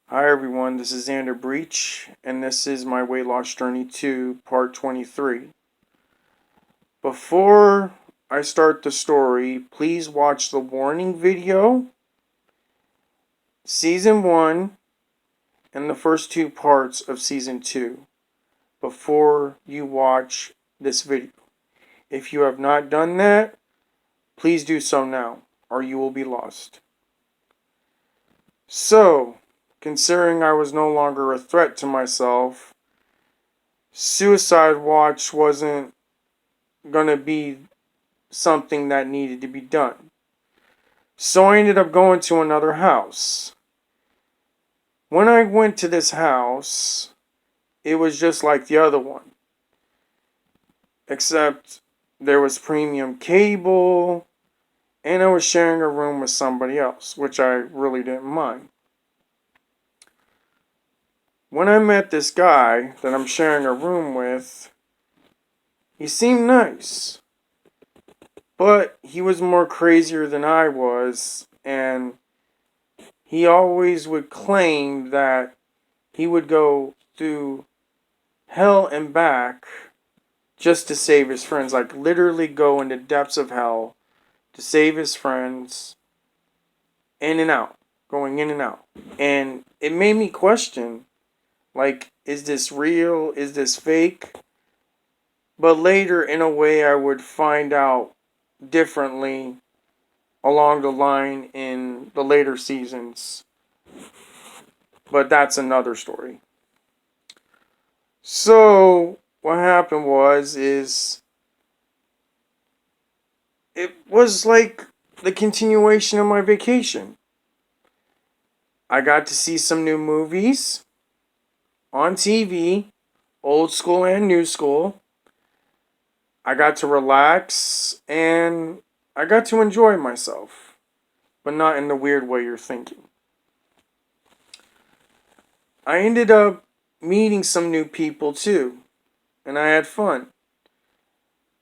Hi everyone, this is Xander Breach, and this is my Weight Loss Journey 2, Part 23. Before I start the story, please watch the warning video, Season 1, and the first two parts of Season 2 before you watch this video. If you have not done that, please do so now, or you will be lost. So, considering I was no longer a threat to myself, Suicide Watch wasn't gonna be something that needed to be done. So I ended up going to another house. When I went to this house, it was just like the other one, except there was premium cable, and I was sharing a room with somebody else, which I really didn't mind. When I met this guy that I'm sharing a room with, he seemed nice, but he was more crazier than I was, and he always would claim that he would go through hell and back just to save his friends. Like, literally go in the depths of hell to save his friends. In and out. Going in and out. And it made me question, like, is this real? Is this fake? But later, in a way, I would find out differently along the line in the later seasons. But that's another story. So, what happened is it was like the continuation of my vacation. I got to see some new movies on TV, old school and new school. I got to relax and I got to enjoy myself, but not in the weird way you're thinking. I ended up meeting some new people too, and I had fun.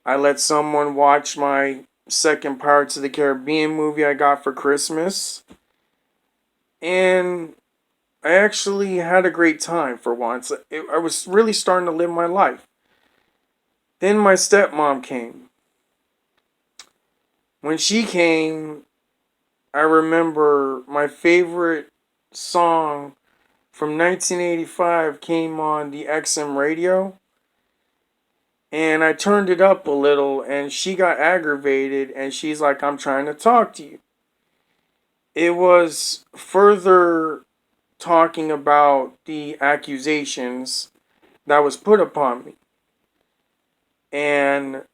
I let someone watch my second Pirates of the Caribbean movie I got for Christmas. And I actually had a great time for once. I was really starting to live my life. Then my stepmom came. When she came, I remember my favorite song from 1985 came on the XM radio. And I turned it up a little and she got aggravated and she's like, "I'm trying to talk to you." It was further talking about the accusations that was put upon me. And,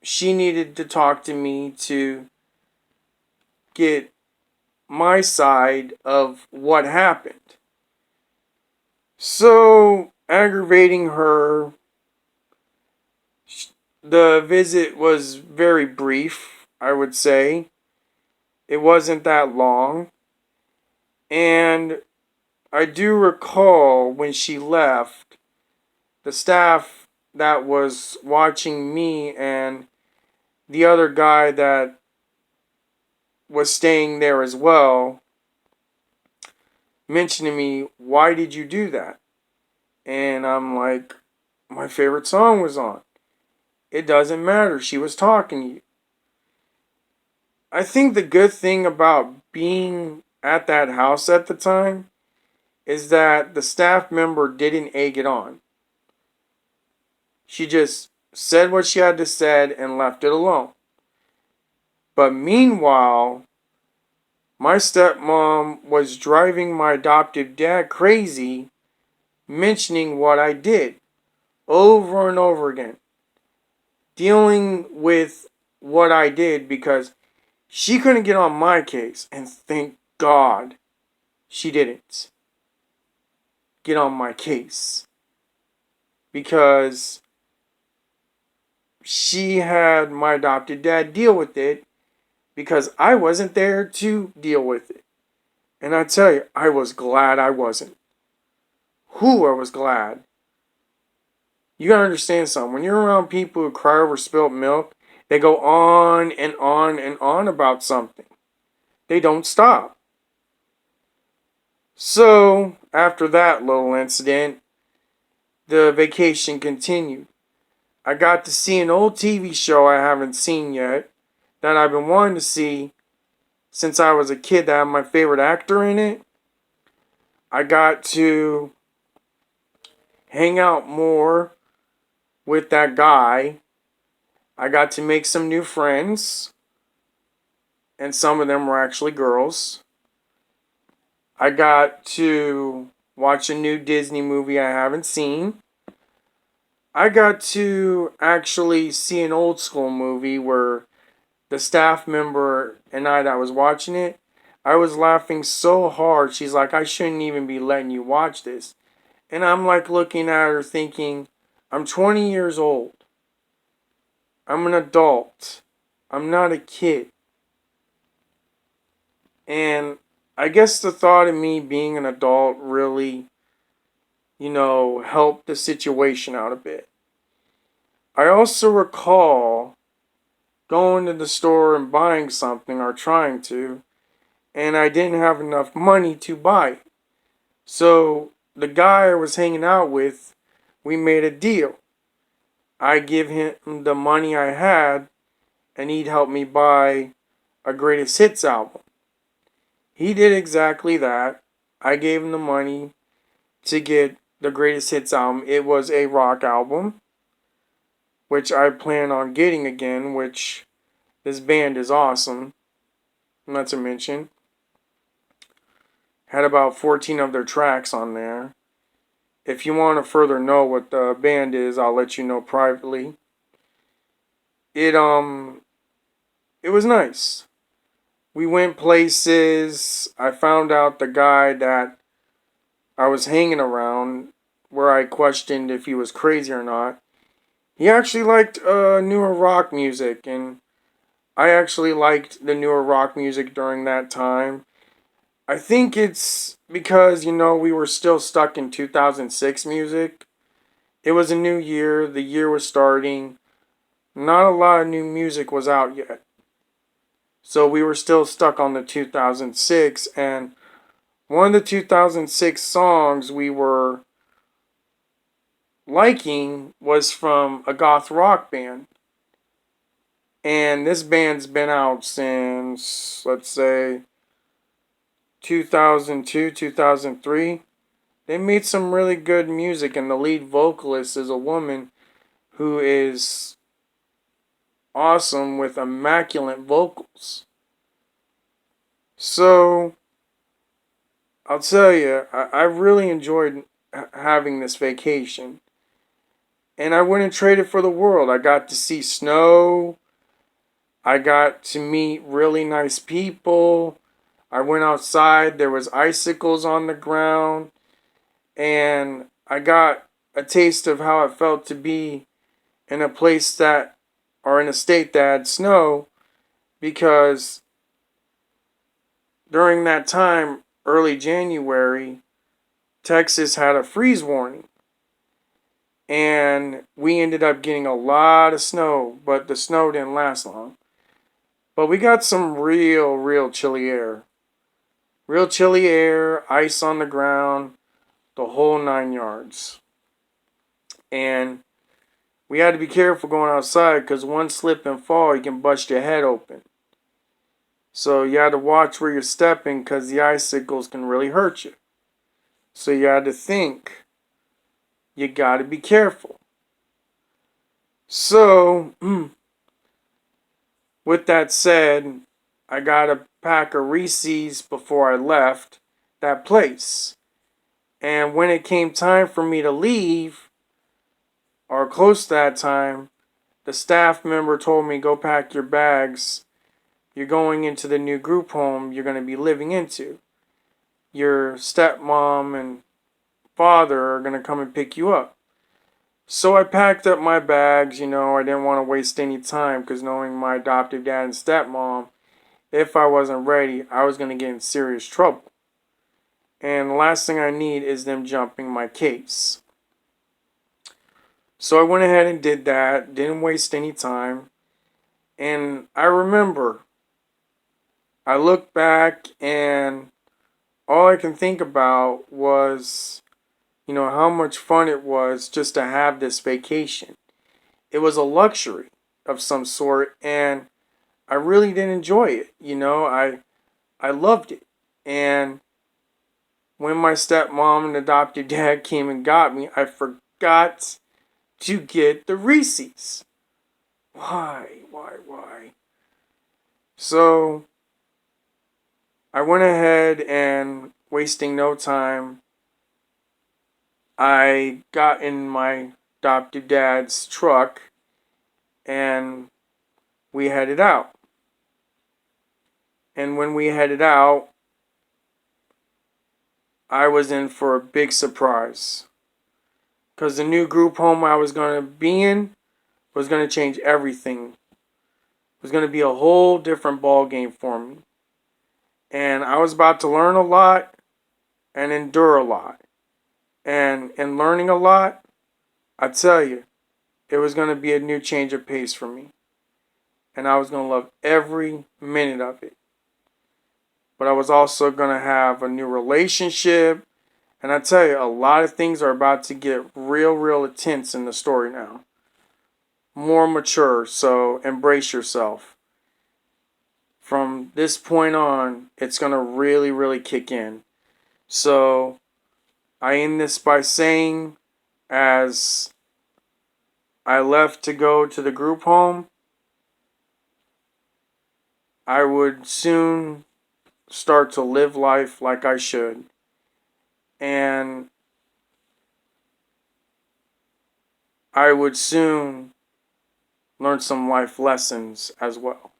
she needed to talk to me to get my side of what happened. So, aggravating her, the visit was very brief, I would say. It wasn't that long. And I do recall when she left, the staff that was watching me and the other guy that was staying there as well mentioned to me, "Why did you do that?" And I'm like, "My favorite song was on." "It doesn't matter. She was talking to you." I think the good thing about being at that house at the time is that the staff member didn't egg it on. She just said what she had to say and left it alone. But meanwhile, my stepmom was driving my adoptive dad crazy, mentioning what I did over and over again, dealing with what I did because she couldn't get on my case, and thank God she didn't get on my case because she had my adopted dad deal with it because I wasn't there to deal with it. And I tell you, I was glad I wasn't. I was glad. You gotta understand something. When you're around people who cry over spilt milk, they go on and on and on about something. They don't stop. So, after that little incident, the vacation continued. I got to see an old TV show I haven't seen yet that I've been wanting to see since I was a kid that had my favorite actor in it. I got to hang out more with that guy. I got to make some new friends, and some of them were actually girls. I got to watch a new Disney movie I haven't seen. I got to actually see an old school movie where the staff member and I that was watching it, I was laughing so hard. She's like, I shouldn't even be letting you watch this. And I'm like looking at her thinking, I'm 20 years old. I'm an adult. I'm not a kid. And I guess the thought of me being an adult really, helped the situation out a bit. I also recall going to the store and buying something or trying to, and I didn't have enough money to buy it. So the guy I was hanging out with, we made a deal. I give him the money I had, and he'd help me buy a greatest hits album. He did exactly that. I gave him the money to get the greatest hits album. It was a rock album, which I plan on getting again, which this band is awesome. Not to mention, had about 14 of their tracks on there. If you want to further know what the band is, I'll let you know privately. It was nice. We went places. I found out the guy that I was hanging around, where I questioned if he was crazy or not. He actually liked newer rock music, and I actually liked the newer rock music during that time. I think it's because, we were still stuck in 2006 music. It was a new year, the year was starting. Not a lot of new music was out yet. So we were still stuck on the 2006, and one of the 2006 songs we were liking was from a goth rock band. And this band's been out since, let's say, 2002, 2003. They made some really good music, and the lead vocalist is a woman who is awesome with immaculate vocals. So, I'll tell you, I really enjoyed having this vacation. And I wouldn't trade it for the world. I got to see snow. I got to meet really nice people. I went outside. There was icicles on the ground. And I got a taste of how it felt to be in a place that, or in a state that had snow, because during that time, early January, Texas had a freeze warning. And we ended up getting a lot of snow, but the snow didn't last long. But we got some real chilly air. Real chilly air, ice on the ground, the whole 9 yards. And we had to be careful going outside because one slip and fall, you can bust your head open. So you had to watch where you're stepping because the icicles can really hurt you. So you had to think, you got to be careful. So, with that said, I got a pack of Reese's before I left that place. And when it came time for me to leave, or close to that time, the staff member told me, go pack your bags. You're going into the new group home you're going to be living into. Your stepmom and father are going to come and pick you up. So I packed up my bags, I didn't want to waste any time because knowing my adoptive dad and stepmom, if I wasn't ready, I was going to get in serious trouble. And the last thing I need is them jumping my case. So I went ahead and did that, didn't waste any time. And I remember, I looked back and all I can think about was, how much fun it was just to have this vacation. It was a luxury of some sort, and I really did enjoy it. I loved it. And when my stepmom and adopted dad came and got me, I forgot to get the Reese's. Why? So I went ahead and, wasting no time, I got in my adopted dad's truck and we headed out. And when we headed out, I was in for a big surprise. Because the new group home I was going to be in was going to change everything. It was going to be a whole different ball game for me. And I was about to learn a lot and endure a lot. And in learning a lot, I tell you, it was going to be a new change of pace for me. And I was going to love every minute of it. But I was also going to have a new relationship. And I tell you, a lot of things are about to get real intense in the story now. More mature, so embrace yourself. From this point on, it's going to really kick in. So I end this by saying, as I left to go to the group home, I would soon start to live life like I should. And I would soon learn some life lessons as well.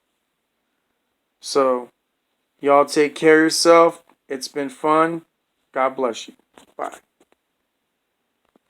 So, y'all take care of yourself. It's been fun. God bless you. Bye.